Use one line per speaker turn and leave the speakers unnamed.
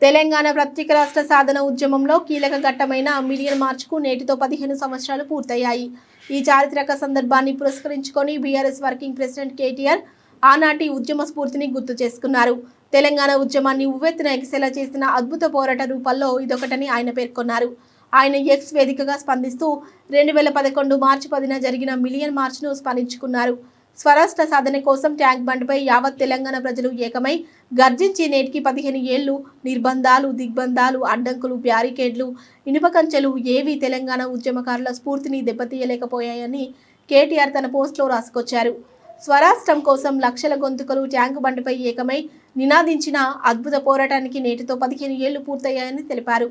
తెలంగాణ ప్రత్యేక రాష్ట్ర సాధన ఉద్యమంలో కీలక ఘట్టమైన మిలియన్ మార్చ్కు నేటితో 15 సంవత్సరాలు పూర్తయ్యాయి. ఈ చారిత్రక సందర్భాన్ని పురస్కరించుకొని బీఆర్ఎస్ వర్కింగ్ ప్రెసిడెంట్ కేటీఆర్ ఆనాటి ఉద్యమ స్ఫూర్తిని గుర్తు చేసుకున్నారు. తెలంగాణ ఉద్యమాన్ని ఉవ్వెత్తున ఎగిసేలా చేసిన అద్భుత పోరాట రూపాల్లో ఇదొకటని ఆయన పేర్కొన్నారు. ఆయన ఎక్స్ వేదికగా స్పందిస్తూ 2011 మార్చి 10న జరిగిన మిలియన్ మార్చ్ను స్మరించుకున్నారు. స్వరాష్ట్ర సాధన కోసం ట్యాంక్ బండ్పై యావత్ తెలంగాణ ప్రజలు ఏకమై గర్జించి నేటికి 15 ఏళ్లు నిర్బంధాలు, దిగ్బంధాలు, అడ్డంకులు, బ్యారికేడ్లు, ఇనుప కంచెలు ఏవీ తెలంగాణ ఉద్యమకారుల స్ఫూర్తిని దెబ్బతీయలేకపోయాయని కేటీఆర్ తన పోస్టులో రాసుకొచ్చారు. స్వరాష్ట్రం కోసం లక్షల గొంతుకలు ట్యాంక్ బండ్పై ఏకమై నినాదించిన అద్భుత పోరాటానికి నేటితో 15 ఏళ్లు పూర్తయ్యాయని తెలిపారు.